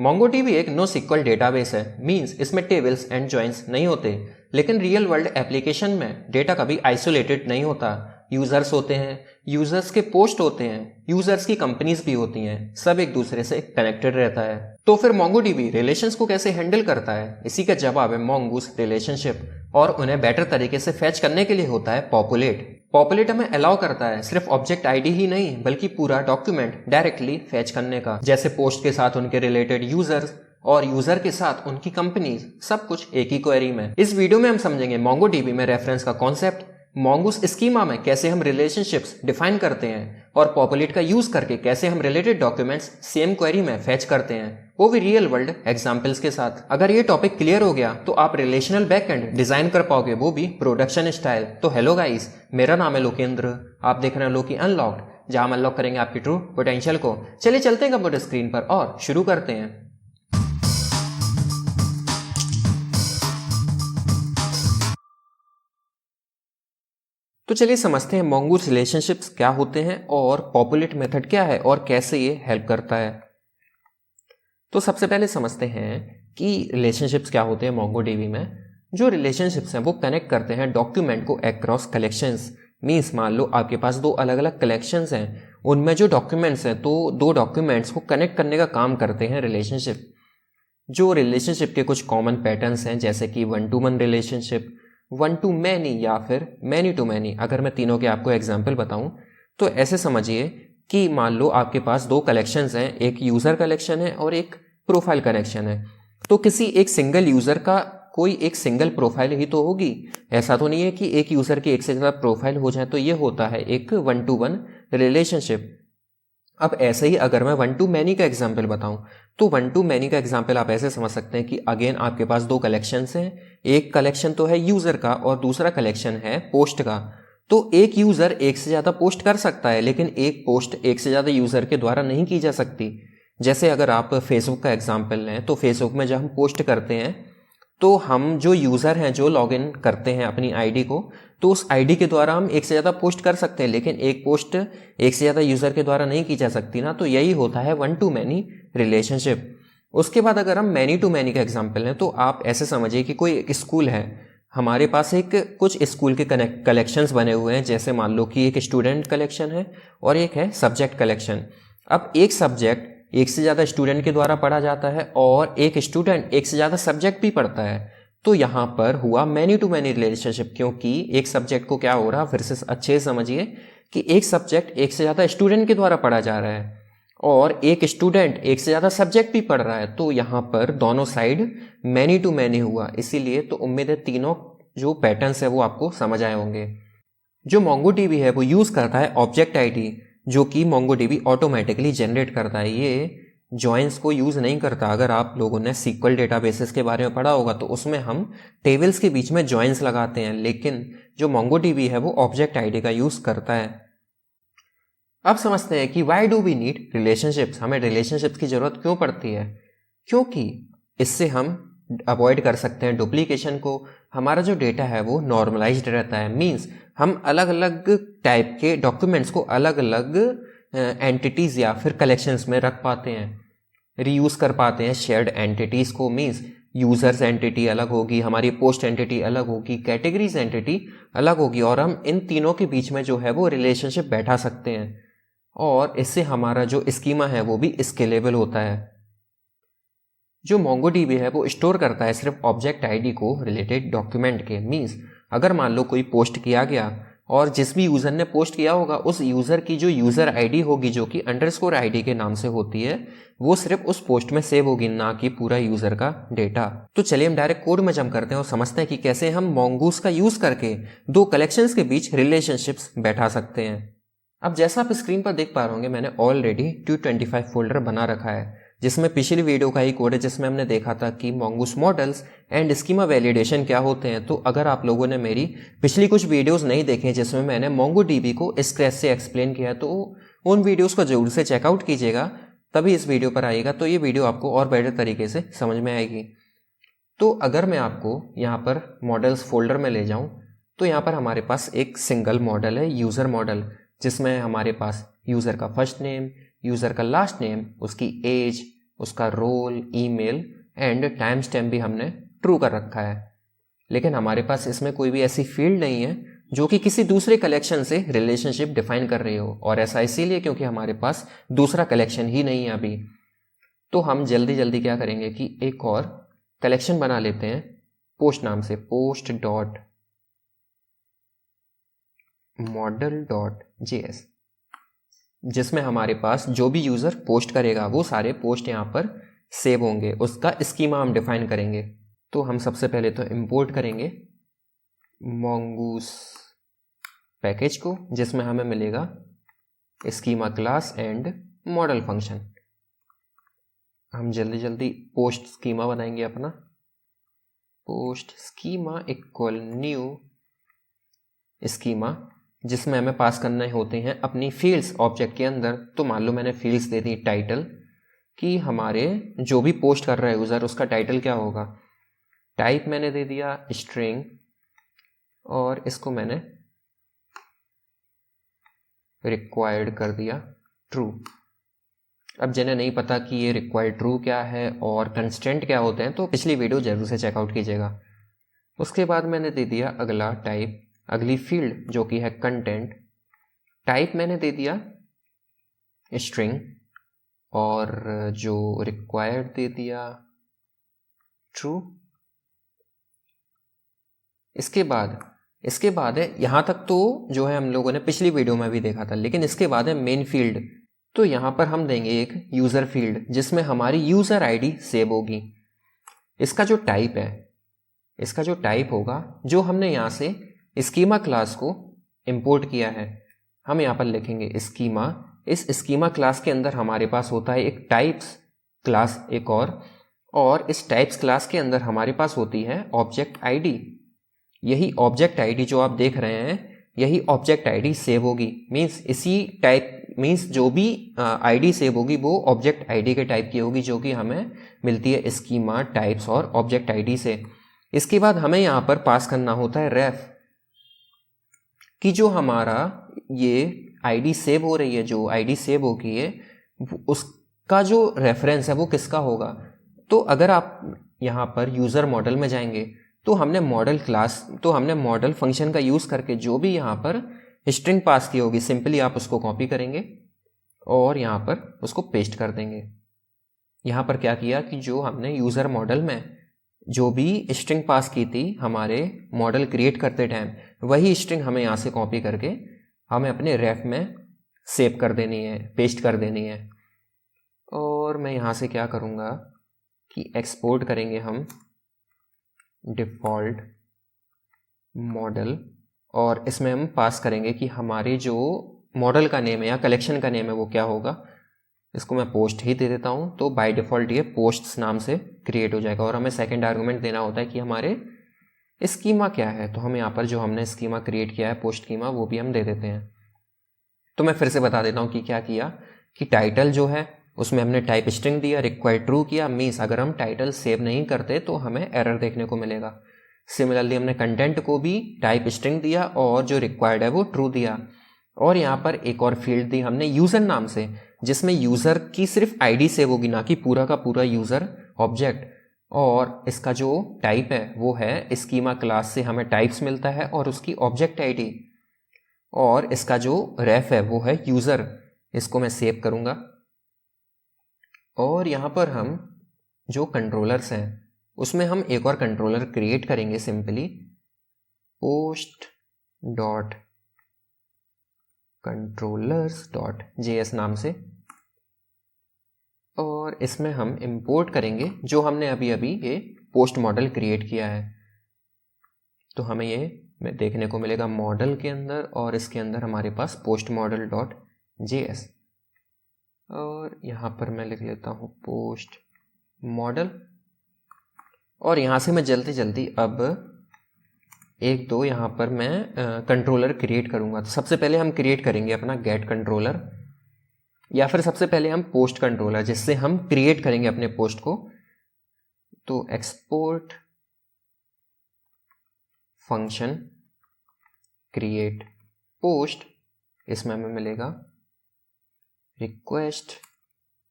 MongoDB एक no sequel database है, means इसमें टेबल्स एंड जॉइंस नहीं होते। लेकिन रियल वर्ल्ड एप्लीकेशन में डेटा कभी आइसोलेटेड नहीं होता। यूजर्स होते हैं, यूजर्स के पोस्ट होते हैं, यूजर्स की कंपनीज भी होती हैं, सब एक दूसरे से कनेक्टेड रहता है। तो फिर MongoDB रिलेशंस को कैसे हैंडल करता है? इसी का जवाब है Mongoose रिलेशनशिप, और उन्हें बेटर तरीके से फैच करने के लिए होता है पॉपुलेट। पॉपुलेट हमें अलाउ करता है सिर्फ ऑब्जेक्ट आईडी ही नहीं बल्कि पूरा डॉक्यूमेंट डायरेक्टली फैच करने का, जैसे पोस्ट के साथ उनके रिलेटेड यूजर्स और यूजर के साथ उनकी कंपनीज, सब कुछ एक ही क्वेरी में। इस वीडियो में हम समझेंगे MongoDB में रेफरेंस का कॉन्सेप्ट, Mongoose स्कीमा में कैसे हम रिलेशनशिप्स डिफाइन करते हैं, और पॉपुलेट का यूज करके कैसे हम रिलेटेड डॉक्यूमेंट्स सेम क्वेरी में फैच करते हैं, वो भी रियल वर्ल्ड एग्जांपल्स के साथ। अगर ये टॉपिक क्लियर हो गया तो आप रिलेशनल बैकएंड डिजाइन कर पाओगे, वो भी प्रोडक्शन स्टाइल। तो हेलो गाइस, मेरा नाम है लोकेंद्र, आप देख रहे हैं लोकी अनलॉक्ड, जहां हम अनलॉक करेंगे आपकी ट्रू पोटेंशियल को। चलिए चलते हैं कंप्यूटर स्क्रीन पर और शुरू करते हैं। तो चलिए समझते हैं Mongoose रिलेशनशिप्स क्या होते हैं और पॉपुलेट मेथड क्या है और कैसे ये हेल्प करता है। तो सबसे पहले समझते हैं कि रिलेशनशिप्स क्या होते हैं MongoDB में। जो रिलेशनशिप्स हैं वो कनेक्ट करते हैं डॉक्यूमेंट को अक्रॉस कलेक्शंस। मीन्स मान लो आपके पास दो अलग अलग कलेक्शंस हैं, उनमें जो डॉक्यूमेंट्स हैं तो दो डॉक्यूमेंट्स को कनेक्ट करने का काम करते हैं रिलेशनशिप। जो रिलेशनशिप के कुछ कॉमन पैटर्न्स हैं, जैसे कि one two one relationship, one two many या फिर मैनी टू मैनी। अगर मैं तीनों के आपको एग्जाम्पल बताऊं तो ऐसे समझिए कि मान लो आपके पास दो कलेक्शंस हैं, एक यूज़र कलेक्शन है और एक प्रोफाइल कलेक्शन है। तो किसी एक सिंगल यूज़र का कोई एक सिंगल प्रोफाइल ही तो होगी, ऐसा तो नहीं है कि एक यूज़र की एक से ज़्यादा प्रोफाइल हो जाए। तो ये होता है एक वन टू वन रिलेशनशिप। अब ऐसे ही अगर मैं वन टू मैनी का एग्जाम्पल बताऊं तो वन टू मैनी का एग्जाम्पल आप ऐसे समझ सकते हैं कि अगेन आपके पास दो कलेक्शंस हैं, एक कलेक्शन तो है यूजर का और दूसरा कलेक्शन है पोस्ट का। तो एक यूजर एक से ज्यादा पोस्ट कर सकता है, लेकिन एक पोस्ट एक से ज्यादा यूजर के द्वारा नहीं की जा सकती। जैसे अगर आप फेसबुक का एग्जाम्पल लें तो फेसबुक में जब हम पोस्ट करते हैं तो हम जो यूज़र हैं जो लॉगिन करते हैं अपनी आईडी को, तो उस आईडी के द्वारा हम एक से ज़्यादा पोस्ट कर सकते हैं, लेकिन एक पोस्ट एक से ज़्यादा यूज़र के द्वारा नहीं की जा सकती ना। तो यही होता है वन टू मैनी रिलेशनशिप। उसके बाद अगर हम मैनी टू मैनी का एग्जाम्पल लें तो आप ऐसे समझिए कि कोई एक स्कूल है, हमारे पास एक कुछ स्कूल के कलेक्शंस बने हुए हैं। जैसे मान लो कि एक स्टूडेंट कलेक्शन है और एक है सब्जेक्ट कलेक्शन। अब एक सब्जेक्ट एक से ज़्यादा स्टूडेंट के द्वारा पढ़ा जाता है और एक स्टूडेंट एक से ज़्यादा सब्जेक्ट भी पढ़ता है। तो यहाँ पर हुआ मैनी टू मैनी रिलेशनशिप, क्योंकि एक सब्जेक्ट को क्या हो रहा, फिर से अच्छे से समझिए कि एक सब्जेक्ट एक से ज़्यादा स्टूडेंट के द्वारा पढ़ा जा रहा है और एक स्टूडेंट एक से ज़्यादा सब्जेक्ट भी पढ़ रहा है। तो यहाँ पर दोनों साइड मैनी टू मैनी हुआ। इसीलिए तो उम्मीद है तीनों जो पैटर्न्स है वो आपको समझ आए होंगे। जो MongoDB है वो यूज़ करता है ऑब्जेक्ट आईडी, जो कि MongoDB ऑटोमेटिकली जनरेट करता है। ये जॉइंस को यूज़ नहीं करता। अगर आप लोगों ने SQL डेटाबेसेस के बारे में पढ़ा होगा तो उसमें हम टेबल्स के बीच में जॉइंस लगाते हैं, लेकिन जो MongoDB है वो ऑब्जेक्ट आईडी का यूज़ करता है। अब समझते हैं कि why do we need relationships. हमें रिलेशनशिप्स की ज़रूरत क्यों पड़ती है? क्योंकि इससे हम अवॉइड कर सकते हैं डुप्लीकेशन को। हमारा जो डेटा है वो नॉर्मलाइज्ड रहता है, मींस हम अलग अलग टाइप के डॉक्यूमेंट्स को अलग अलग एंटिटीज़ या फिर कलेक्शंस में रख पाते हैं, रीयूज़ कर पाते हैं शेयर्ड एंटिटीज़ को। मींस यूज़र्स एंटिटी अलग होगी, हमारी पोस्ट एंटिटी अलग होगी, कैटेगरीज एंटिटी अलग होगी, और हम इन तीनों के बीच में जो है वो रिलेशनशिप बैठा सकते हैं। और इससे हमारा जो स्कीमा है वो भी स्केलेबल होता है। जो MongoDB है वो स्टोर करता है सिर्फ ऑब्जेक्ट आईडी को रिलेटेड डॉक्यूमेंट के। मींस अगर मान लो कोई पोस्ट किया गया और जिस भी यूज़र ने पोस्ट किया होगा उस यूज़र की जो यूज़र आईडी होगी, जो कि अंडरस्कोर आईडी के नाम से होती है, वो सिर्फ उस पोस्ट में सेव होगी, ना कि पूरा यूज़र का डेटा। तो चलिए हम डायरेक्ट कोड में जंप करते हैं और समझते हैं कि कैसे हम Mongoose का यूज़ करके दो कलेक्शंस के बीच रिलेशनशिप्स बैठा सकते हैं। अब जैसा आप स्क्रीन पर देख पा रहे होंगे, मैंने ऑलरेडी 225 फोल्डर बना रखा है, जिसमें पिछली वीडियो का ही कोड है, जिसमें हमने देखा था कि Mongoose models and schema validation क्या होते हैं। तो अगर आप लोगों ने मेरी पिछली कुछ वीडियोस नहीं देखे हैं जिसमें मैंने MongoDB को स्क्रैच से एक्सप्लेन किया है, तो उन वीडियोस को जरूर से चेकआउट कीजिएगा, तभी इस वीडियो पर आइएगा, तो ये वीडियो आपको और बेटर तरीके से समझ में आएगी। तो अगर मैं आपको यहाँ पर मॉडल्स फोल्डर में ले जाऊँ तो यहाँ पर हमारे पास एक सिंगल मॉडल है, यूज़र मॉडल, जिसमें हमारे पास यूज़र का फर्स्ट नेम, यूज़र का लास्ट नेम, उसकी एज, उसका role, email and time stamp भी हमने ट्रू कर रखा है। लेकिन हमारे पास इसमें कोई भी ऐसी फील्ड नहीं है जो कि किसी दूसरे कलेक्शन से रिलेशनशिप डिफाइन कर रही हो, और ऐसा इसीलिए क्योंकि हमारे पास दूसरा कलेक्शन ही नहीं है अभी। तो हम जल्दी जल्दी क्या करेंगे कि एक और कलेक्शन बना लेते हैं पोस्ट नाम से, post dot model dot JS, जिसमें हमारे पास जो भी यूज़र पोस्ट करेगा वो सारे पोस्ट यहाँ पर सेव होंगे, उसका स्कीमा हम डिफाइन करेंगे। तो हम सबसे पहले तो इंपोर्ट करेंगे mongoose पैकेज को, जिसमें हमें मिलेगा schema class and model function. हम जल्दी जल्दी पोस्ट स्कीमा बनाएंगे अपना, post schema equal new schema, जिसमें हमें पास करने होते हैं अपनी फील्ड्स ऑब्जेक्ट के अंदर। तो मान लो मैंने फील्ड्स दे दी टाइटल, कि हमारे जो भी पोस्ट कर रहा है यूज़र उसका टाइटल क्या होगा। टाइप मैंने दे दिया स्ट्रिंग, और इसको मैंने रिक्वायर्ड कर दिया ट्रू। अब जिन्हें नहीं पता कि ये रिक्वायर्ड ट्रू क्या है और कंस्टेंट क्या होते हैं तो पिछली वीडियो जरूर से चेकआउट कीजिएगा। उसके बाद मैंने दे दिया अगला टाइप, अगली फील्ड जो कि है कंटेंट। टाइप मैंने दे दिया स्ट्रिंग, और जो रिक्वायर्ड दे दिया ट्रू। इसके बाद है, यहाँ तक तो जो है हम लोगों ने पिछली वीडियो में भी देखा था, लेकिन इसके बाद है मेन फील्ड। तो यहाँ पर हम देंगे एक यूज़र फील्ड जिसमें हमारी यूज़र आईडी सेव होगी। इसका जो टाइप होगा, जो हमने यहाँ से स्कीमा क्लास को इंपोर्ट किया है, हम यहाँ पर लिखेंगे स्कीमा। इस स्कीमा क्लास के अंदर हमारे पास होता है एक टाइप्स क्लास एक और इस टाइप्स क्लास के अंदर हमारे पास होती है ऑब्जेक्ट आईडी। यही ऑब्जेक्ट आईडी जो आप देख रहे हैं, यही ऑब्जेक्ट आईडी सेव होगी। मीन्स जो भी आईडी सेव होगी वो ऑब्जेक्ट आईडी के टाइप की होगी, जो कि हमें मिलती है स्कीमा टाइप्स और ऑब्जेक्ट आईडी से। इसके बाद हमें यहाँ पर पास करना होता है रेफ, कि जो हमारा ये आईडी सेव हो रही है, जो आईडी सेव होगी है उसका जो रेफरेंस है वो किसका होगा। तो अगर आप यहाँ पर यूज़र मॉडल में जाएंगे तो हमने मॉडल फंक्शन का यूज़ करके जो भी यहाँ पर स्ट्रिंग पास की होगी, सिंपली आप उसको कॉपी करेंगे और यहाँ पर उसको पेस्ट कर देंगे। यहाँ पर क्या किया कि जो हमने यूज़र मॉडल में जो भी स्ट्रिंग पास की थी हमारे मॉडल क्रिएट करते टाइम, वही स्ट्रिंग हमें यहाँ से कॉपी करके हमें अपने रेफ में सेव कर देनी है, पेस्ट कर देनी है। और मैं यहाँ से क्या करूँगा कि एक्सपोर्ट करेंगे हम डिफ़ॉल्ट मॉडल, और इसमें हम पास करेंगे कि हमारे जो मॉडल का नेम है या कलेक्शन का नेम है वो क्या होगा। इसको मैं पोस्ट ही दे देता हूँ, तो बाय डिफ़ॉल्ट ये पोस्ट्स नाम से क्रिएट हो जाएगा। और हमें सेकंड आर्गुमेंट देना होता है कि हमारे स्कीमा क्या है, तो हम यहाँ पर जो हमने स्कीमा क्रिएट किया है पोस्ट स्कीमा, वो भी हम दे देते हैं। तो मैं फिर से बता देता हूँ कि क्या किया कि टाइटल जो है उसमें हमने टाइप स्ट्रिंग दिया, रिक्वायर्ड ट्रू किया। मीन्स अगर हम टाइटल सेव नहीं करते तो हमें एरर देखने को मिलेगा। सिमिलरली हमने कंटेंट को भी टाइप स्ट्रिंग दिया और जो रिक्वायर्ड है वो ट्रू दिया। और यहाँ पर एक और फील्ड दी हमने यूज़र नाम से, जिसमें यूज़र की सिर्फ आईडी सेव होगी, ना कि पूरा का पूरा यूज़र ऑब्जेक्ट। और इसका जो टाइप है वो है स्कीमा क्लास से हमें टाइप्स मिलता है और उसकी ऑब्जेक्ट आईडी। और इसका जो रेफ है वो है यूज़र। इसको मैं सेव करूँगा और यहाँ पर हम जो कंट्रोलर्स हैं उसमें हम एक और कंट्रोलर क्रिएट करेंगे, simply post dot controllers dot JS नाम से। और इसमें हम इंपोर्ट करेंगे जो हमने अभी ये पोस्ट मॉडल क्रिएट किया है। तो हमें ये देखने को मिलेगा मॉडल के अंदर, और इसके अंदर हमारे पास पोस्ट मॉडल डॉट जेएस। और यहाँ पर मैं लिख लेता हूँ पोस्ट मॉडल। और यहाँ से मैं जल्दी अब एक दो यहाँ पर मैं कंट्रोलर क्रिएट करूँगा। तो सबसे पहले हम क्रिएट करेंगे अपना गेट कंट्रोलर, या फिर सबसे पहले हम पोस्ट कंट्रोलर, जिससे हम क्रिएट करेंगे अपने पोस्ट को। तो एक्सपोर्ट फंक्शन क्रिएट पोस्ट, इसमें हमें मिलेगा रिक्वेस्ट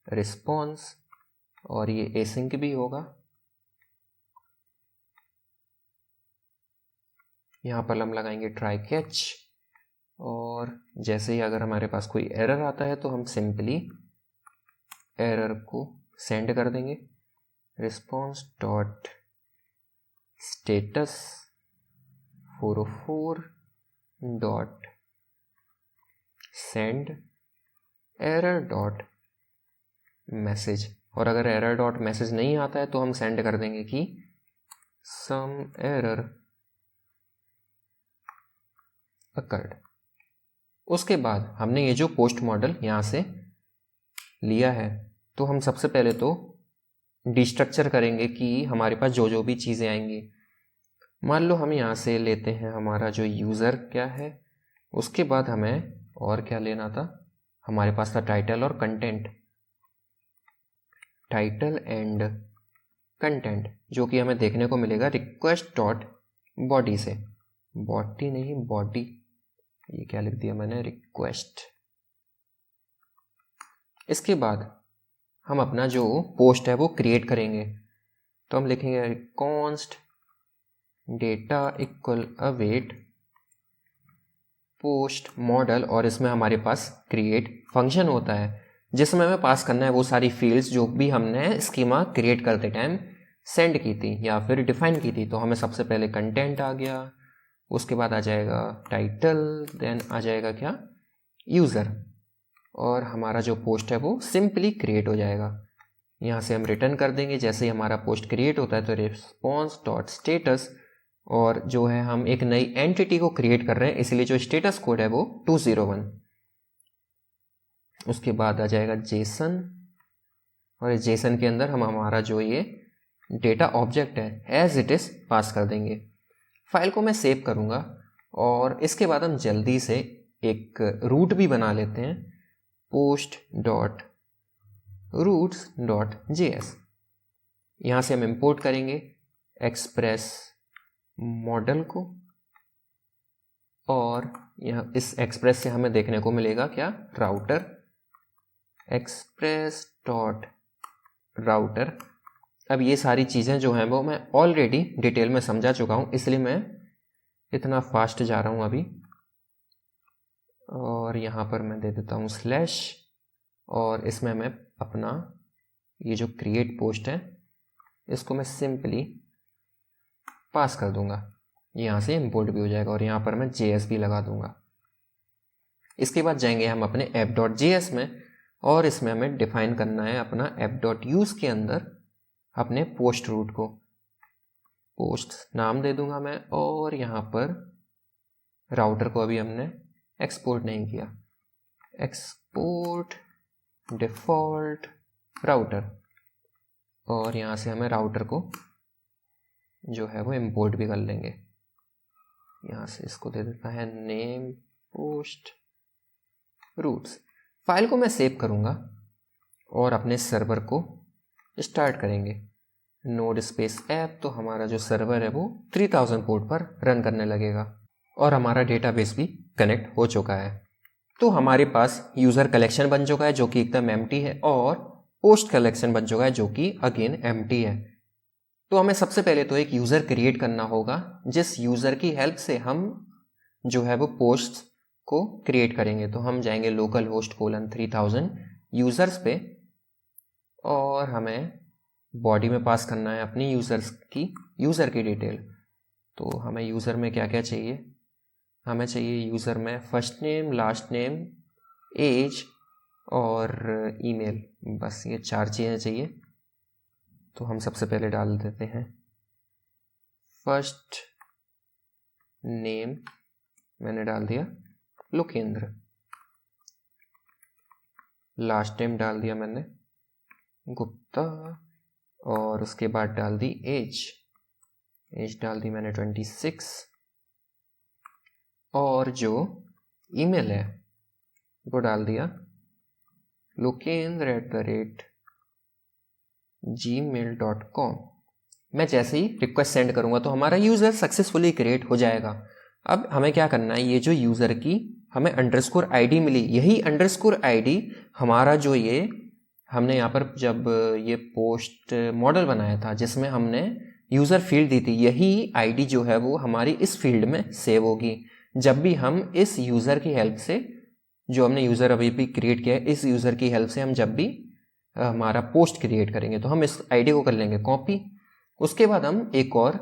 रिस्पॉन्स और ये एसिंक भी होगा। यहाँ पर हम लगाएंगे ट्राई कैच, और जैसे ही अगर हमारे पास कोई एरर आता है तो हम सिंपली एरर को सेंड कर देंगे response dot status 404 dot send error dot message. और अगर एरर डॉट मैसेज नहीं आता है तो हम सेंड कर देंगे कि सम एरर अकर्ड। उसके बाद हमने ये जो पोस्ट मॉडल यहाँ से लिया है, तो हम सबसे पहले तो डिस्ट्रक्चर करेंगे कि हमारे पास जो जो भी चीज़ें आएंगी। मान लो हम यहाँ से लेते हैं हमारा जो यूज़र क्या है, उसके बाद हमें और क्या लेना था, हमारे पास था टाइटल और कंटेंट, टाइटल एंड कंटेंट, जो कि हमें देखने को मिलेगा रिक्वेस्ट डॉट बॉडी से, बॉडी नहीं बॉडी, ये क्या लिख दिया मैंने, रिक्वेस्ट। इसके बाद हम अपना जो पोस्ट है वो क्रिएट करेंगे, तो हम लिखेंगे const data equal await post model, और इसमें हमारे पास क्रिएट फंक्शन होता है जिसमें हमें पास करना है वो सारी फील्ड्स जो भी हमने स्कीमा क्रिएट करते टाइम सेंड की थी या फिर डिफाइन की थी। तो हमें सबसे पहले कंटेंट आ गया, उसके बाद आ जाएगा टाइटल, देन आ जाएगा क्या, यूज़र, और हमारा जो पोस्ट है वो सिंपली क्रिएट हो जाएगा। यहाँ से हम रिटर्न कर देंगे जैसे ही हमारा पोस्ट क्रिएट होता है, तो रिस्पॉन्स डॉट स्टेटस, और जो है हम एक नई एंटिटी को क्रिएट कर रहे हैं इसलिए जो स्टेटस कोड है वो 201। उसके बाद आ जाएगा जेसन, और जेसन के अंदर हम हमारा जो ये डेटा ऑब्जेक्ट है एज इट इज पास कर देंगे। फाइल को मैं सेव करूँगा, और इसके बाद हम जल्दी से एक रूट भी बना लेते हैं, post dot routes dot JS. यहाँ से हम इंपोर्ट करेंगे एक्सप्रेस मॉडल को, और यहाँ इस एक्सप्रेस से हमें देखने को मिलेगा क्या, राउटर, एक्सप्रेस डॉट राउटर। अब ये सारी चीज़ें जो हैं वो मैं ऑलरेडी डिटेल में समझा चुका हूँ, इसलिए मैं इतना फास्ट जा रहा हूँ अभी। और यहाँ पर मैं दे देता हूँ स्लैश, और इसमें मैं अपना ये जो क्रिएट पोस्ट है इसको मैं सिंपली पास कर दूंगा, यहाँ से इंपोर्ट भी हो जाएगा, और यहाँ पर मैं जेएस भी लगा दूंगा। इसके बाद जाएंगे हम अपने ऐप डॉट जेएस में, और इसमें हमें डिफाइन करना है अपना ऐप डॉट यूज़ के अंदर अपने पोस्ट रूट को, पोस्ट नाम दे दूंगा मैं, और यहाँ पर राउटर को अभी हमने एक्सपोर्ट नहीं किया, एक्सपोर्ट डिफ़ॉल्ट राउटर, और यहाँ से हमें राउटर को जो है वो इंपोर्ट भी कर लेंगे। यहाँ से इसको दे देता है नेम पोस्ट रूट्स। फाइल को मैं सेव करूँगा और अपने सर्वर को स्टार्ट करेंगे, नोड स्पेस ऐप, तो हमारा जो सर्वर है वो 3000 पोर्ट पर रन करने लगेगा, और हमारा डेटाबेस भी कनेक्ट हो चुका है। तो हमारे पास यूज़र कलेक्शन बन चुका है जो कि एकदम एम्प्टी है, और पोस्ट कलेक्शन बन चुका है जो कि अगेन एम्प्टी है। तो हमें सबसे पहले तो एक यूज़र क्रिएट करना होगा जिस यूज़र की हेल्प से हम जो है वो पोस्ट को क्रिएट करेंगे। तो हम जाएंगे लोकल होस्ट कोलन 3000 यूज़र्स पे, और हमें बॉडी में पास करना है अपनी यूज़र की डिटेल। तो हमें यूज़र में क्या क्या चाहिए, हमें चाहिए यूज़र में first name, last name, age और ईमेल, बस ये 4 चीज़ें चाहिए। तो हम सबसे पहले डाल देते हैं फर्स्ट नेम, मैंने डाल दिया लोकेंद्र, लास्ट नेम डाल दिया मैंने गुप्ता, और उसके बाद डाल दी एज डाल दी मैंने 26, और जो ईमेल है वो डाल दिया lokendra@gmail.com। मैं जैसे ही रिक्वेस्ट सेंड करूंगा तो हमारा यूज़र सक्सेसफुली क्रिएट हो जाएगा। अब हमें क्या करना है, ये जो यूज़र की हमें अंडरस्कोर आईडी मिली, यही अंडरस्कोर आईडी हमारा जो ये हमने यहाँ पर जब ये पोस्ट मॉडल बनाया था जिसमें हमने यूज़र फील्ड दी थी, यही आईडी जो है वो हमारी इस फील्ड में सेव होगी जब भी हम इस यूज़र की हेल्प से, जो हमने यूज़र अभी भी क्रिएट किया है, इस यूज़र की हेल्प से हम जब भी हमारा पोस्ट क्रिएट करेंगे तो हम इस आईडी को कर लेंगे कॉपी। उसके बाद हम एक और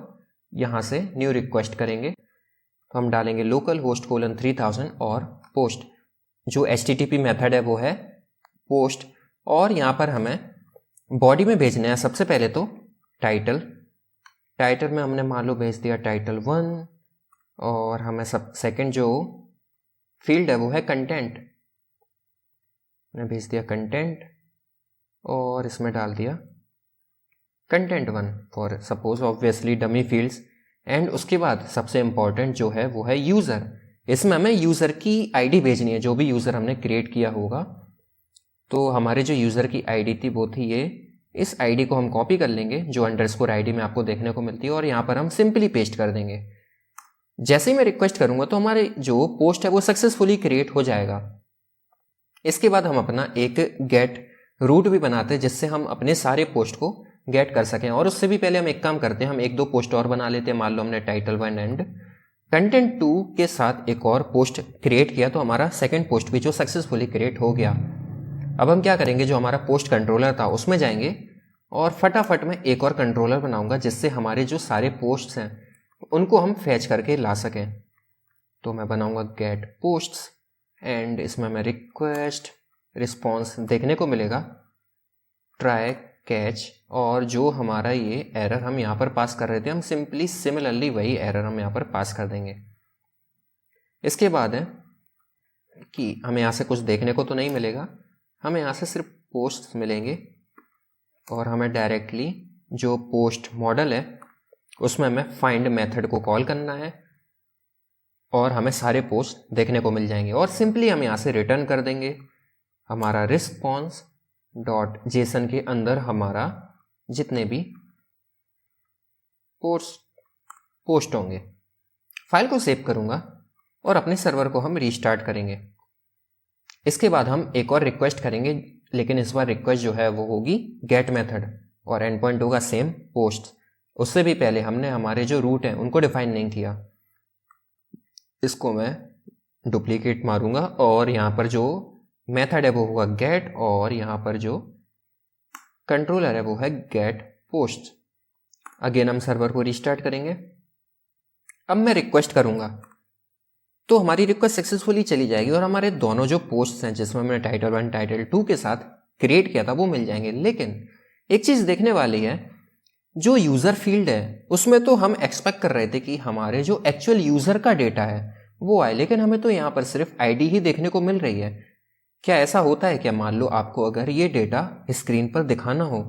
यहाँ से न्यू रिक्वेस्ट करेंगे, तो हम डालेंगे localhost:3000 और पोस्ट। जो HTTP मेथड है वो है पोस्ट, और यहाँ पर हमें बॉडी में भेजना है सबसे पहले तो टाइटल में हमने मान लो भेज दिया title 1, और हमें सब सेकंड जो फील्ड है वो है कंटेंट, मैंने भेज दिया कंटेंट और इसमें डाल दिया content 1 for suppose obviously dummy fields. And उसके बाद सबसे इंपॉर्टेंट जो है वो है यूज़र, इसमें हमें यूज़र की आईडी भेजनी है, जो भी यूज़र हमने क्रिएट किया होगा। तो हमारे जो यूज़र की आईडी थी वो थी ये, इस आईडी को हम कॉपी कर लेंगे जो अंडरस्कोर आईडी में आपको देखने को मिलती है, और यहाँ पर हम सिंपली पेस्ट कर देंगे। जैसे ही मैं रिक्वेस्ट करूँगा तो हमारे जो पोस्ट है वो सक्सेसफुली क्रिएट हो जाएगा। इसके बाद हम अपना एक गेट रूट भी बनाते हैं जिससे हम अपने सारे पोस्ट को गेट कर सकें, और उससे भी पहले हम एक काम करते हैं, हम एक दो पोस्ट और बना लेते हैं। मान लो हमने टाइटल 1 एंड कंटेंट 2 के साथ एक और पोस्ट क्रिएट किया, तो हमारा सेकंड पोस्ट भी जो सक्सेसफुली क्रिएट हो गया। अब हम क्या करेंगे, जो हमारा पोस्ट कंट्रोलर था उसमें जाएंगे और फटाफट में एक और कंट्रोलर बनाऊंगा जिससे हमारे जो सारे पोस्ट्स हैं उनको हम फैच करके ला सकें। तो मैं बनाऊंगा गेट पोस्ट्स एंड इसमें मैं रिक्वेस्ट रिस्पॉन्स देखने को मिलेगा, ट्राई कैच, और जो हमारा ये एरर हम यहाँ पर पास कर रहे थे हम सिंपली सिमिलरली वही एरर हम यहाँ पर पास कर देंगे। इसके बाद है कि हमें यहाँ से कुछ देखने को तो नहीं मिलेगा, हमें यहाँ से सिर्फ पोस्ट्स मिलेंगे, और हमें डायरेक्टली जो पोस्ट मॉडल है उसमें हमें फाइंड मेथड को कॉल करना है और हमें सारे पोस्ट देखने को मिल जाएंगे, और सिंपली हम यहाँ से रिटर्न कर देंगे हमारा रिस्पॉन्स डॉट जेसन के अंदर हमारा जितने भी पोस्ट होंगे। फाइल को सेव करूँगा और अपने सर्वर को हम रीस्टार्ट करेंगे। इसके बाद हम एक और रिक्वेस्ट करेंगे, लेकिन इस बार रिक्वेस्ट जो है वो होगी गेट मेथड और एंड पॉइंट होगा सेम पोस्ट। उससे भी पहले हमने हमारे जो रूट हैं उनको डिफाइन नहीं किया। इसको मैं डुप्लीकेट मारूंगा और यहाँ पर जो मेथड है वो होगा गेट, और यहाँ पर जो कंट्रोलर है वो है गेट पोस्ट। अगेन हम सर्वर को रिस्टार्ट करेंगे। अब मैं रिक्वेस्ट करूंगा तो हमारी रिक्वेस्ट सक्सेसफुली चली जाएगी और हमारे दोनों जो पोस्ट्स हैं जिसमें हमने टाइटल 1 टाइटल 2 के साथ क्रिएट किया था वो मिल जाएंगे। लेकिन एक चीज़ देखने वाली है, जो यूज़र फील्ड है उसमें तो हम एक्सपेक्ट कर रहे थे कि हमारे जो एक्चुअल यूज़र का डेटा है वो आए, लेकिन हमें तो यहाँ पर सिर्फ आईडी ही देखने को मिल रही है। क्या ऐसा होता है क्या, मान लो आपको अगर ये डेटा स्क्रीन पर दिखाना हो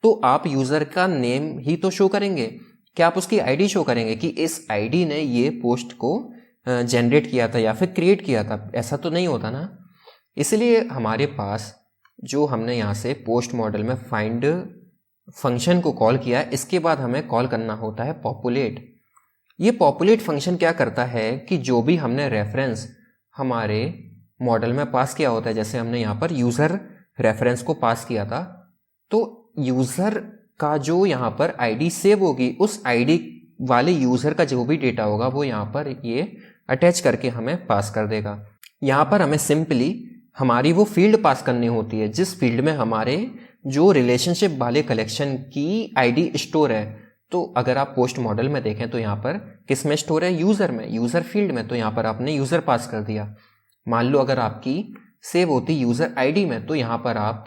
तो आप यूज़र का नेम ही तो शो करेंगे, क्या आप उसकी आईडी शो करेंगे कि इस आईडी ने ये पोस्ट को जनरेट किया था या फिर क्रिएट किया था? ऐसा तो नहीं होता ना। इसलिए हमारे पास जो हमने यहाँ से पोस्ट मॉडल में फाइंड फंक्शन को कॉल किया, इसके बाद हमें कॉल करना होता है पॉपुलेट। ये पॉपुलेट फंक्शन क्या करता है कि जो भी हमने रेफरेंस हमारे मॉडल में पास किया होता है, जैसे हमने यहाँ पर यूज़र रेफरेंस को पास किया था, तो यूज़र का जो यहाँ पर आईडी सेव होगी उस आईडी वाले यूज़र का जो भी डेटा होगा वो यहाँ पर ये अटैच करके हमें पास कर देगा। यहाँ पर हमें सिंपली हमारी वो फील्ड पास करनी होती है जिस फील्ड में हमारे जो रिलेशनशिप वाले कलेक्शन की आईडी स्टोर है। तो अगर आप पोस्ट मॉडल में देखें तो यहाँ पर किस में स्टोर है, यूज़र में, यूज़र फील्ड में। तो यहाँ पर आपने यूज़र पास कर दिया। मान लो अगर आपकी सेव होती यूज़र आईडी में तो यहाँ पर आप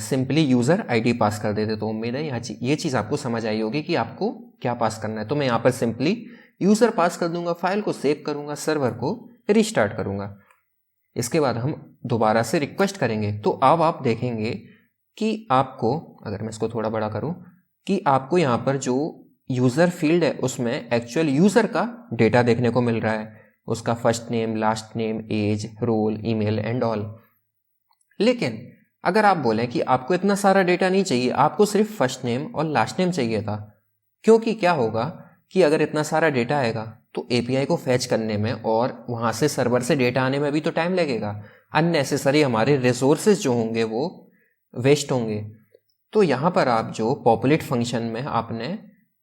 सिंपली यूज़र आईडी पास कर देते। तो उम्मीद है ये चीज़ आपको समझ आई होगी कि आपको क्या पास करना है। तो मैं यहाँ पर सिंपली यूज़र पास कर दूंगा, फाइल को सेव करूंगा, सर्वर को रिस्टार्ट करूंगा। इसके बाद हम दोबारा से रिक्वेस्ट करेंगे। तो अब आप देखेंगे कि आपको, अगर मैं इसको थोड़ा बड़ा करूं, कि आपको यहाँ पर जो यूज़र फील्ड है उसमें एक्चुअल यूज़र का डेटा देखने को मिल रहा है, उसका first name, last name, age, role, email and all. लेकिन अगर आप बोलें कि आपको इतना सारा डेटा नहीं चाहिए, आपको सिर्फ फर्स्ट नेम और लास्ट नेम चाहिए था, क्योंकि क्या होगा कि अगर इतना सारा डेटा आएगा तो एपीआई को फैच करने में और वहाँ से सर्वर से डेटा आने में भी तो टाइम लगेगा। अननेसेसरी हमारे रिसोर्सेज जो होंगे वो वेस्ट होंगे। तो यहाँ पर आप जो पॉपुलेट फंक्शन में आपने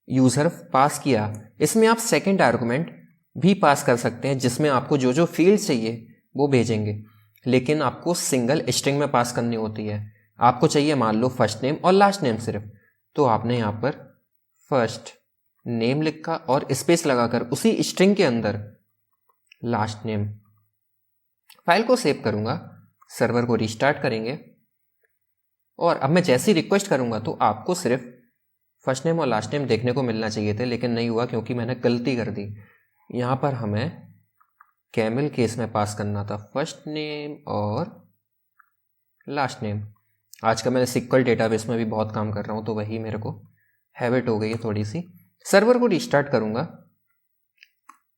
यूज़र पास किया, इसमें आप सेकंड आर्गुमेंट भी पास कर सकते हैं जिसमें आपको जो जो फील्ड चाहिए वो भेजेंगे, लेकिन आपको सिंगल स्ट्रिंग में पास करनी होती है। आपको चाहिए मान लो फर्स्ट नेम और लास्ट नेम सिर्फ, तो आपने यहाँ पर फर्स्ट नेम लिखा और स्पेस लगाकर उसी स्ट्रिंग के अंदर लास्ट नेम। फाइल को सेव करूंगा, सर्वर को रिस्टार्ट करेंगे और अब मैं जैसी रिक्वेस्ट करूंगा तो आपको सिर्फ फर्स्ट नेम और लास्ट नेम देखने को मिलना चाहिए थे, लेकिन नहीं हुआ क्योंकि मैंने गलती कर दी। यहाँ पर हमें कैमल केस में पास करना था फर्स्ट नेम और लास्ट नेम। आजकल मैं सिक्वल डेटाबेस में भी बहुत काम कर रहा हूँ तो वही मेरे को हैबिट हो गई है थोड़ी सी। सर्वर को रिस्टार्ट करूँगा,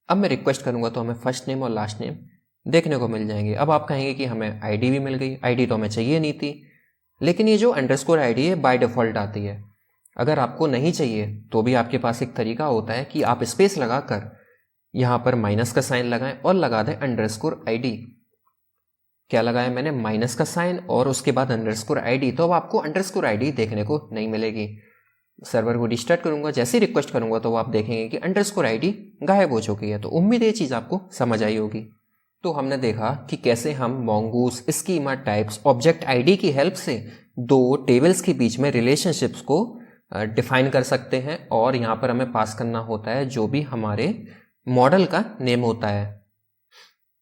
अब मैं रिक्वेस्ट करूँगा तो हमें फर्स्ट नेम और लास्ट नेम देखने को मिल जाएंगे। अब आप कहेंगे कि हमें आईडी भी मिल गई, आईडी तो हमें चाहिए नहीं थी, लेकिन ये जो अंडरस्कोर आईडी है बाय डिफ़ॉल्ट आती है। अगर आपको नहीं चाहिए तो भी आपके पास एक तरीका होता है कि आप स्पेस लगाकर यहाँ पर माइनस का साइन लगाएं और लगा दें अंडरस्कोर आईडी। क्या लगाया मैंने? माइनस का साइन और उसके बाद अंडरस्कोर आईडी। तो अब आपको अंडरस्कोर आईडी देखने को नहीं मिलेगी। सर्वर को रिस्टार्ट करूंगा, जैसे ही रिक्वेस्ट करूंगा तो आप देखेंगे कि अंडरस्कोर आईडी गायब हो चुकी है। तो उम्मीद ये चीज़ आपको समझ आई होगी। तो हमने देखा कि कैसे हम मोंगूस स्कीमा टाइप्स ऑब्जेक्ट आईडी की हेल्प से दो टेबल्स के बीच में रिलेशनशिप्स को डिफाइन कर सकते हैं, और यहाँ पर हमें पास करना होता है जो भी हमारे मॉडल का नेम होता है।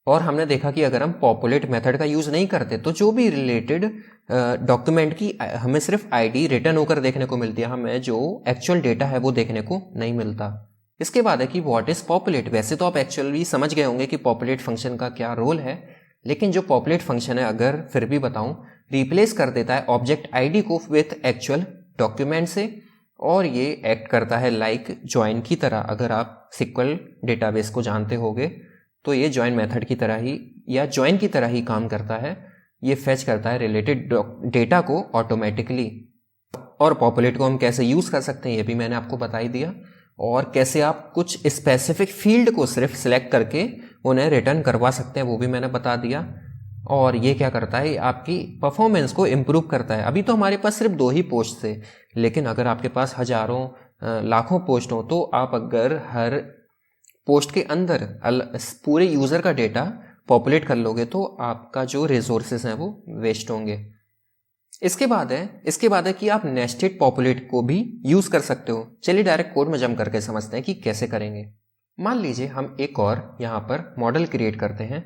और हमने देखा कि अगर हम पॉपुलेट मेथड का यूज़ नहीं करते तो जो भी रिलेटेड डॉक्यूमेंट की हमें सिर्फ आईडी रिटर्न होकर देखने को मिलती है, हमें जो एक्चुअल डेटा है वो देखने को नहीं मिलता। इसके बाद है कि व्हाट इज़ पॉपुलेट। वैसे तो आप एक्चुअली समझ गए होंगे कि पॉपुलेट फंक्शन का क्या रोल है, लेकिन जो पॉपुलेट फंक्शन है अगर फिर भी बताऊं, रिप्लेस कर देता है ऑब्जेक्ट आईडी को विथ एक्चुअल डॉक्यूमेंट से, और ये एक्ट करता है लाइक ज्वाइन की तरह। अगर आप सिक्वल डेटाबेस को जानते होंगे तो ये ज्वाइन मेथड की तरह ही या ज्वाइन की तरह ही काम करता है। ये फेच करता है रिलेटेड डेटा को ऑटोमेटिकली। और पॉपुलेट को हम कैसे यूज़ कर सकते हैं ये भी मैंने आपको बता ही दिया, और कैसे आप कुछ स्पेसिफिक फील्ड को सिर्फ सिलेक्ट करके उन्हें रिटर्न करवा सकते हैं वो भी मैंने बता दिया। और ये क्या करता है, आपकी परफॉर्मेंस को इम्प्रूव करता है। अभी तो हमारे पास सिर्फ 2 ही पोस्ट थे, लेकिन अगर आपके पास हजारों लाखों पोस्ट हो तो आप अगर हर पोस्ट के अंदर पूरे यूज़र का डेटा पॉपुलेट कर लोगे तो आपका जो रिसोर्सेज हैं वो वेस्ट होंगे। इसके बाद है कि आप नेस्टेड पॉपुलेट को भी यूज़ कर सकते हो। चलिए डायरेक्ट कोड में जंप करके समझते हैं कि कैसे करेंगे। मान लीजिए हम एक और यहाँ पर मॉडल क्रिएट करते हैं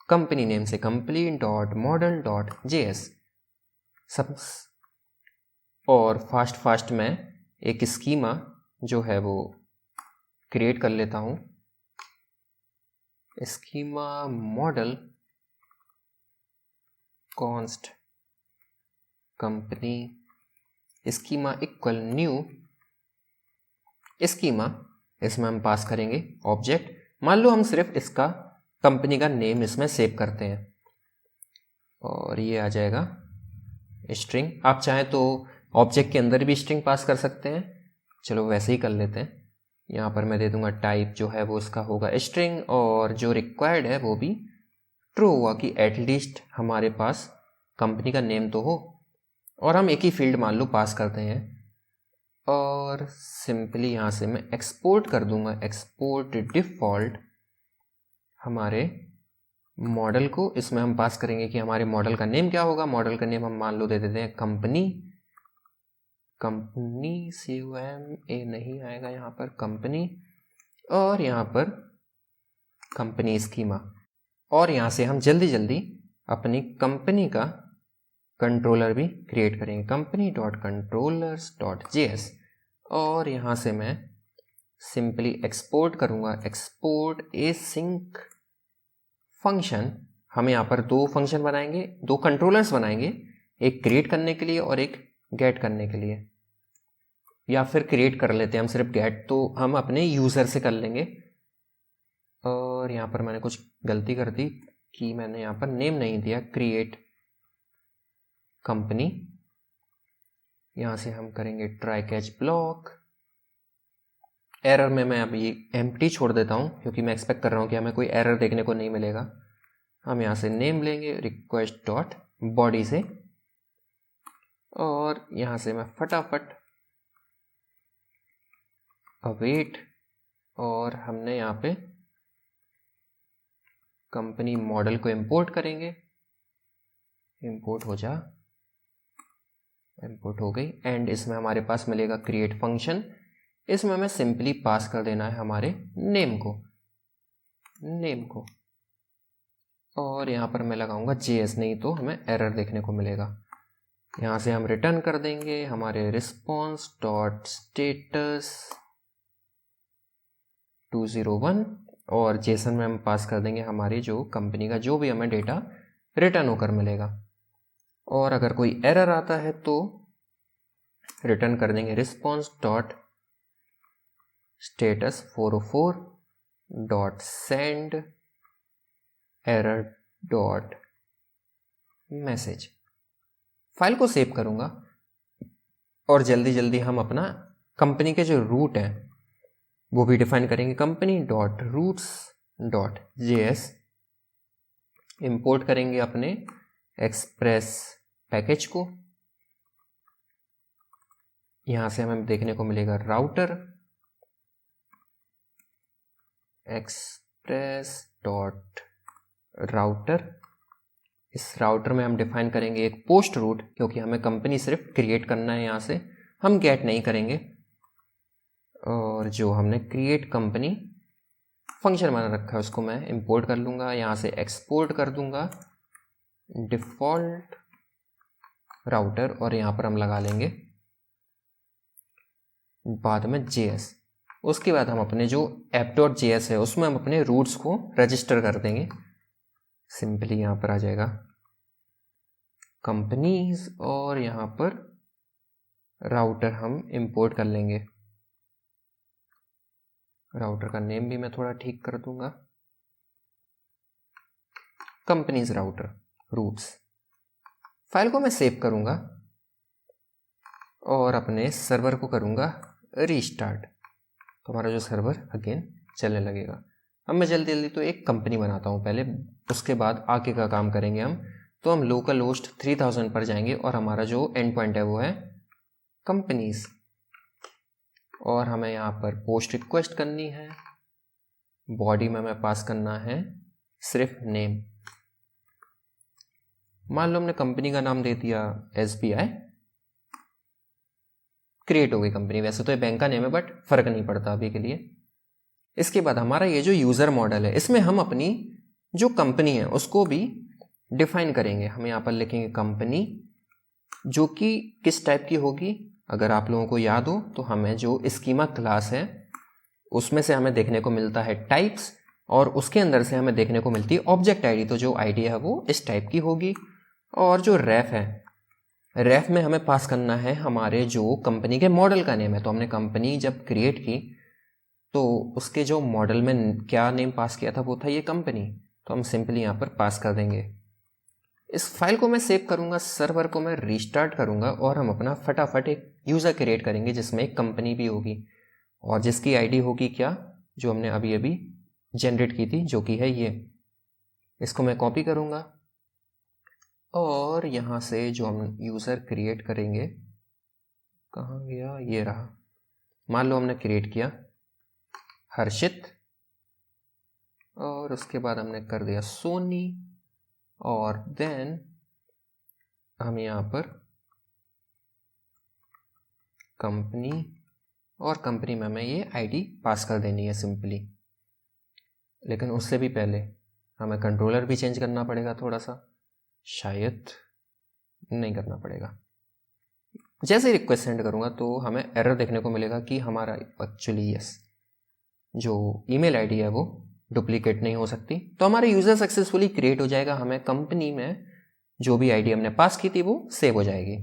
कंपनी नेम से, company.model.js सब, और फास्ट में एक स्कीमा जो है वो क्रिएट कर लेता हूँ। Schema model const company schema equal new schema. इसमें हम पास करेंगे ऑब्जेक्ट। मान लो हम सिर्फ इसका कंपनी का नेम इसमें सेव करते हैं और ये आ जाएगा स्ट्रिंग। आप चाहें तो ऑब्जेक्ट के अंदर भी स्ट्रिंग पास कर सकते हैं, चलो वैसे ही कर लेते हैं। यहाँ पर मैं दे दूंगा टाइप जो है वो इसका होगा स्ट्रिंग, और जो रिक्वायर्ड है वो भी ट्रू हुआ कि एटलीस्ट हमारे पास कंपनी का नेम तो हो। और हम एक ही फील्ड मान लो पास करते हैं, और सिंपली यहाँ से मैं एक्सपोर्ट कर दूंगा, एक्सपोर्ट डिफ़ॉल्ट हमारे मॉडल को। इसमें हम पास करेंगे कि हमारे मॉडल का नेम क्या होगा। मॉडल का नेम हम मान लो दे देते हैं कंपनी COMA नहीं आएगा यहाँ पर, कंपनी, और यहाँ पर कंपनी स्कीमा। और यहाँ से हम जल्दी अपनी कंपनी का कंट्रोलर भी क्रिएट करेंगे, company.controllers.js। और यहाँ से मैं सिंपली एक्सपोर्ट करूँगा, एक्सपोर्ट एसिंक फंक्शन। हम यहाँ पर 2 फंक्शन बनाएंगे, 2 कंट्रोलर्स बनाएंगे, एक क्रिएट करने के लिए और एक गेट करने के लिए। या फिर क्रिएट कर लेते हैं हम सिर्फ, गेट तो हम अपने यूज़र से कर लेंगे। और यहाँ पर मैंने कुछ गलती कर दी कि मैंने यहाँ पर नेम नहीं दिया, क्रिएट कंपनी। यहाँ से हम करेंगे ट्राई कैच ब्लॉक। एरर में मैं अभी एम्प्टी छोड़ देता हूँ क्योंकि मैं एक्सपेक्ट कर रहा हूँ कि हमें कोई एरर देखने को नहीं मिलेगा। हम यहाँ से नेम लेंगे रिक्वेस्ट डॉट बॉडी से, और यहाँ से मैं फटाफट अवेट, और हमने यहाँ पे कंपनी मॉडल को इंपोर्ट करेंगे। इंपोर्ट हो जा, इंपोर्ट हो गई। एंड इसमें हमारे पास मिलेगा क्रिएट फंक्शन। इसमें हमें सिंपली पास कर देना है हमारे नेम को, और यहाँ पर मैं लगाऊंगा JS, नहीं तो हमें एरर देखने को मिलेगा। यहाँ से हम रिटर्न कर देंगे हमारे रिस्पॉन्स डॉट स्टेटस 201, और जेसन में हम पास कर देंगे हमारी जो कंपनी का जो भी हमें डेटा रिटर्न होकर मिलेगा। और अगर कोई एरर आता है तो रिटर्न कर देंगे response dot status 404 dot send error dot message. File को सेव करूंगा और जल्दी जल्दी हम अपना कंपनी के जो रूट है वो भी डिफाइन करेंगे। Company dot routes dot JS import करेंगे अपने एक्सप्रेस पैकेज को। यहां से हमें देखने को मिलेगा राउटर एक्सप्रेस डॉट राउटर। इस राउटर में हम डिफाइन करेंगे एक पोस्ट रूट, क्योंकि हमें कंपनी सिर्फ क्रिएट करना है, यहाँ से हम गेट नहीं करेंगे। और जो हमने क्रिएट कंपनी फंक्शन बना रखा है उसको मैं इंपोर्ट कर लूँगा। यहाँ से एक्सपोर्ट कर दूंगा डिफ़ॉल्ट राउटर, और यहाँ पर हम लगा लेंगे बाद में JS। उसके बाद हम अपने जो app.js है उसमें हम अपने रूट्स को रजिस्टर कर देंगे। सिंपली यहाँ पर आ जाएगा कंपनीज, और यहाँ पर राउटर हम इंपोर्ट कर लेंगे। राउटर का नेम भी मैं थोड़ा ठीक कर दूंगा, कंपनीज राउटर रूट्स। फाइल को मैं सेव करूंगा और अपने सर्वर को करूंगा रीस्टार्ट, तो हमारा जो सर्वर अगेन चलने लगेगा। अब मैं जल्दी जल्दी तो एक कंपनी बनाता हूँ पहले, उसके बाद आगे का काम करेंगे हम। तो हम लोकल होस्ट 3000 पर जाएंगे और हमारा जो एंड पॉइंट है वो है कंपनीज, और हमें यहाँ पर पोस्ट रिक्वेस्ट करनी है। बॉडी में हमें पास करना है सिर्फ नेम। मान लो हमने कंपनी का नाम दे दिया SBI, क्रिएट हो गई कंपनी। वैसे तो ये बैंक का नेम है बट फर्क नहीं पड़ता अभी के लिए। इसके बाद हमारा ये जो यूजर मॉडल है इसमें हम अपनी जो कंपनी है उसको भी डिफाइन करेंगे। हम यहाँ पर लिखेंगे कंपनी, जो कि किस टाइप की होगी। अगर आप लोगों को याद हो तो हमें जो स्कीमा क्लास है उसमें से हमें देखने को मिलता है टाइप्स, और उसके अंदर से हमें देखने को मिलती है ऑब्जेक्ट आईडी। तो जो आईडी है वो इस टाइप की होगी। और जो रेफ है, रेफ में हमें पास करना है हमारे जो कंपनी के मॉडल का नेम है। तो हमने कंपनी जब क्रिएट की तो उसके जो मॉडल में क्या नेम पास किया था वो था ये कंपनी, तो हम सिंपली यहाँ पर पास कर देंगे। इस फाइल को मैं सेव करूंगा, सर्वर को मैं रीस्टार्ट करूंगा, और हम अपना फटाफट एक यूज़र क्रिएट करेंगे जिसमें एक कंपनी भी होगी और जिसकी आईडी होगी क्या, जो हमने अभी अभी जनरेट की थी, जो कि है ये। इसको मैं कॉपी करूंगा और यहाँ से जो हम यूज़र क्रिएट करेंगे, कहाँ गया, ये रहा। मान लो हमने क्रिएट किया हर्षित, और उसके बाद हमने कर दिया सोनी, और देन हम यहाँ पर कंपनी, और कंपनी में हमें ये आईडी पास कर देनी है सिंपली। लेकिन उससे भी पहले हमें कंट्रोलर भी चेंज करना पड़ेगा थोड़ा सा, शायद नहीं करना पड़ेगा। जैसे ही रिक्वेस्ट सेंड करूँगा तो हमें एरर देखने को मिलेगा कि हमारा एक्चुअली जो ईमेल आईडी है वो डुप्लीकेट नहीं हो सकती। तो हमारा यूज़र सक्सेसफुली क्रिएट हो जाएगा। हमें कंपनी में जो भी आईडी हमने पास की थी वो सेव हो जाएगी।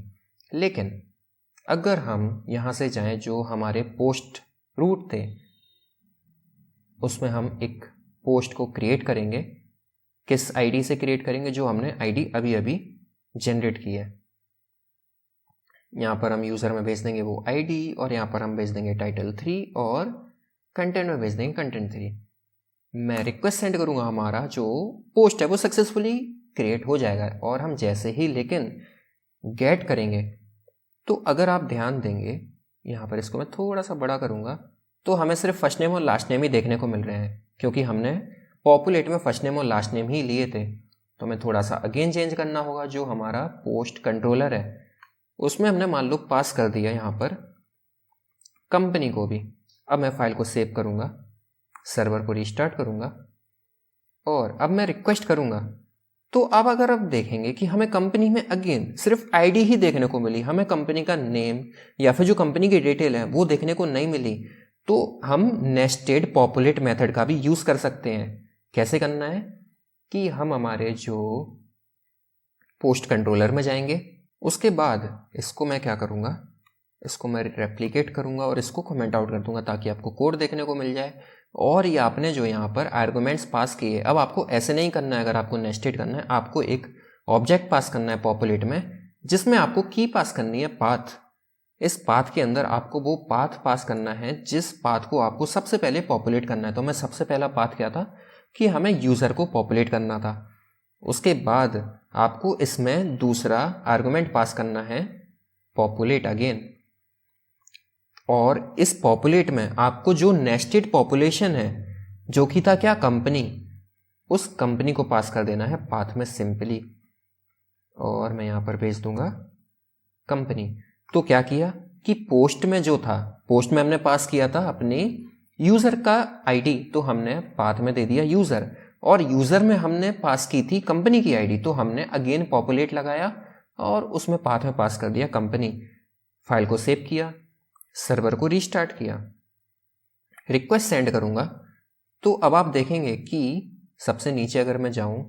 लेकिन अगर हम यहाँ से जाएं, जो हमारे पोस्ट रूट थे उसमें हम एक पोस्ट को क्रिएट करेंगे। किस आईडी से क्रिएट करेंगे, जो हमने आईडी अभी अभी जनरेट की है। यहाँ पर हम यूज़र में भेज देंगे वो आईडी, और यहाँ पर हम भेज देंगे टाइटल 3, और कंटेंट में भेज देंगे कंटेंट 3। मैं रिक्वेस्ट सेंड करूँगा, हमारा जो पोस्ट है वो सक्सेसफुली क्रिएट हो जाएगा। और हम जैसे ही लेकिन गेट करेंगे तो अगर आप ध्यान देंगे, यहाँ पर इसको मैं थोड़ा सा बड़ा करूँगा, तो हमें सिर्फ फर्स्ट नेम और लास्ट नेम ही देखने को मिल रहे हैं, क्योंकि हमने पॉपुलेट में फर्स्ट नेम और लास्ट नेम ही लिए थे। तो हमें थोड़ा सा अगेन चेंज करना होगा। जो हमारा पोस्ट कंट्रोलर है उसमें हमने मान लो पास कर दिया यहाँ पर कंपनी को भी। अब मैं फाइल को सेव करूँगा, सर्वर को रिस्टार्ट करूँगा और अब मैं रिक्वेस्ट करूँगा। तो अब अगर आप देखेंगे कि हमें कंपनी में अगेन सिर्फ आईडी ही देखने को मिली, हमें कंपनी का नेम या फिर जो कंपनी की डिटेल है वो देखने को नहीं मिली। तो हम नेस्टेड पॉपुलेट मेथड का भी यूज़ कर सकते हैं। कैसे करना है कि हम हमारे जो पोस्ट कंट्रोलर में जाएंगे, उसके बाद इसको मैं क्या करूँगा, इसको मैं रेप्लिकेट करूँगा और इसको कमेंट आउट कर दूंगा ताकि आपको कोड देखने को मिल जाए। और ये आपने जो यहाँ पर आर्गुमेंट्स पास किए, अब आपको ऐसे नहीं करना है। अगर आपको नेस्टेड करना है, आपको एक ऑब्जेक्ट पास करना है पॉपुलेट में, जिसमें आपको की पास करनी है पाथ। इस पाथ के अंदर आपको वो पाथ पास करना है जिस पाथ को आपको सबसे पहले पॉपुलेट करना है। तो मैं सबसे पहला पाथ क्या था कि हमें यूज़र को पॉपुलेट करना था। उसके बाद आपको इसमें दूसरा आर्गुमेंट पास करना है पॉपुलेट अगेन, और इस पॉपुलेट में आपको जो नेस्टेड पॉपुलेशन है जो कि था क्या कंपनी, उस कंपनी को पास कर देना है पाथ में सिंपली। और मैं यहाँ पर भेज दूंगा कंपनी। तो क्या किया कि पोस्ट में जो था, पोस्ट में हमने पास किया था अपने यूज़र का आईडी, तो हमने पाथ में दे दिया यूज़र। और यूज़र में हमने पास की थी कंपनी की आईडी, तो हमने अगेन पॉपुलेट लगाया और उसमें पाथ में पास कर दिया कंपनी। फाइल को सेव किया, सर्वर को रीस्टार्ट किया, रिक्वेस्ट सेंड करूंगा। तो अब आप देखेंगे कि सबसे नीचे अगर मैं जाऊं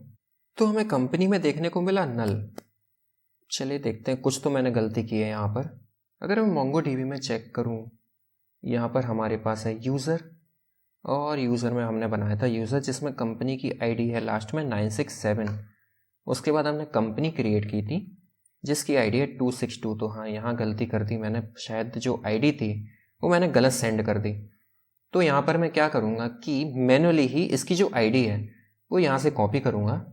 तो हमें कंपनी में देखने को मिला नल। चलिए देखते हैं, कुछ तो मैंने गलती की है यहाँ पर। अगर मैं MongoDB में चेक करूं, यहाँ पर हमारे पास है यूज़र, और यूज़र में हमने बनाया था यूज़र जिसमें कंपनी की आईडी है लास्ट में 967। उसके बाद हमने कंपनी क्रिएट की थी जिसकी आईडी है 262। तो हाँ, यहाँ गलती कर दी मैंने, शायद जो आईडी थी वो मैंने गलत सेंड कर दी। तो यहाँ पर मैं क्या करूँगा कि मैनुअली ही इसकी जो आईडी है वो यहाँ से कॉपी करूँगा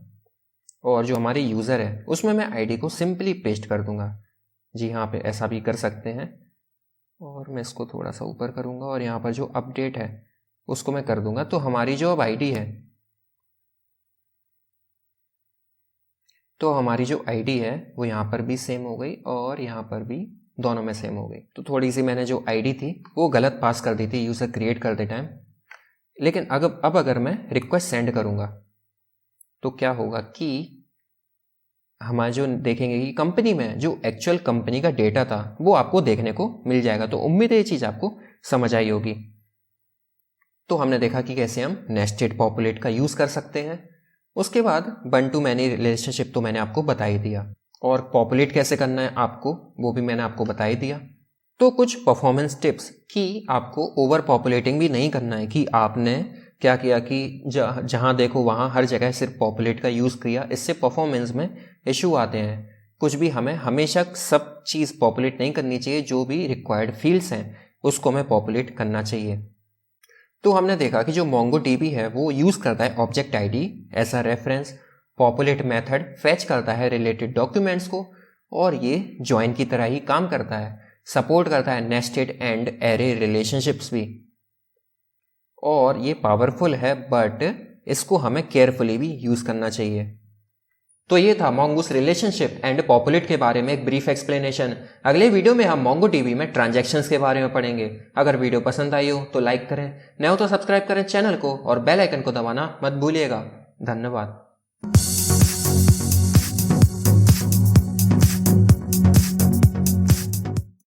और जो हमारी यूज़र है उसमें मैं आईडी को सिंपली पेस्ट कर दूँगा। जी हाँ, पे ऐसा भी कर सकते हैं। और मैं इसको थोड़ा सा ऊपर करूँगा और यहाँ पर जो अपडेट है उसको मैं कर दूँगा। तो हमारी जो अब आईडी है, तो हमारी जो आईडी है वो यहाँ पर भी सेम हो गई और यहाँ पर भी दोनों में सेम हो गई। तो थोड़ी सी मैंने जो आईडी थी वो गलत पास कर दी थी यूज़र क्रिएट करते टाइम। लेकिन अब अगर मैं रिक्वेस्ट सेंड करूँगा तो क्या होगा कि हमारे जो देखेंगे कि कंपनी में जो एक्चुअल कंपनी का डेटा था वो आपको देखने को मिल जाएगा। तो उम्मीद है ये चीज़ आपको समझ आई होगी। तो हमने देखा कि कैसे हम नेस्टेड पॉपुलेट का यूज़ कर सकते हैं। उसके बाद वन टू मैनी रिलेशनशिप तो मैंने आपको बता ही दिया, और पॉपुलेट कैसे करना है आपको वो भी मैंने आपको बता ही दिया। तो कुछ परफॉर्मेंस टिप्स कि आपको ओवर पॉपुलेटिंग भी नहीं करना है, कि आपने क्या किया कि जहाँ देखो वहाँ हर जगह सिर्फ पॉपुलेट का यूज़ किया, इससे परफॉर्मेंस में इशू आते हैं। कुछ भी हमें हमेशा सब चीज़ पॉपुलेट नहीं करनी चाहिए, जो भी रिक्वायर्ड फील्ड्स हैं उसको हमें पॉपुलेट करना चाहिए। तो हमने देखा कि जो MongoDB है वो यूज़ करता है object ID as a reference, populate method fetch करता है रिलेटेड डॉक्यूमेंट्स को, और ये जॉइन की तरह ही काम करता है, सपोर्ट करता है नेस्टेड एंड एरे रिलेशनशिप्स भी, और ये पावरफुल है, बट इसको हमें केयरफुली भी यूज़ करना चाहिए। तो ये था Mongoose रिलेशनशिप एंड पॉपुलेट के बारे में एक ब्रीफ एक्सप्लेनेशन। अगले वीडियो में हम MongoDB में ट्रांजैक्शंस के बारे में पढ़ेंगे। अगर वीडियो पसंद आई हो तो लाइक करें, नए हो तो सब्सक्राइब करें चैनल को, और बेल आइकन को दबाना मत भूलिएगा। धन्यवाद।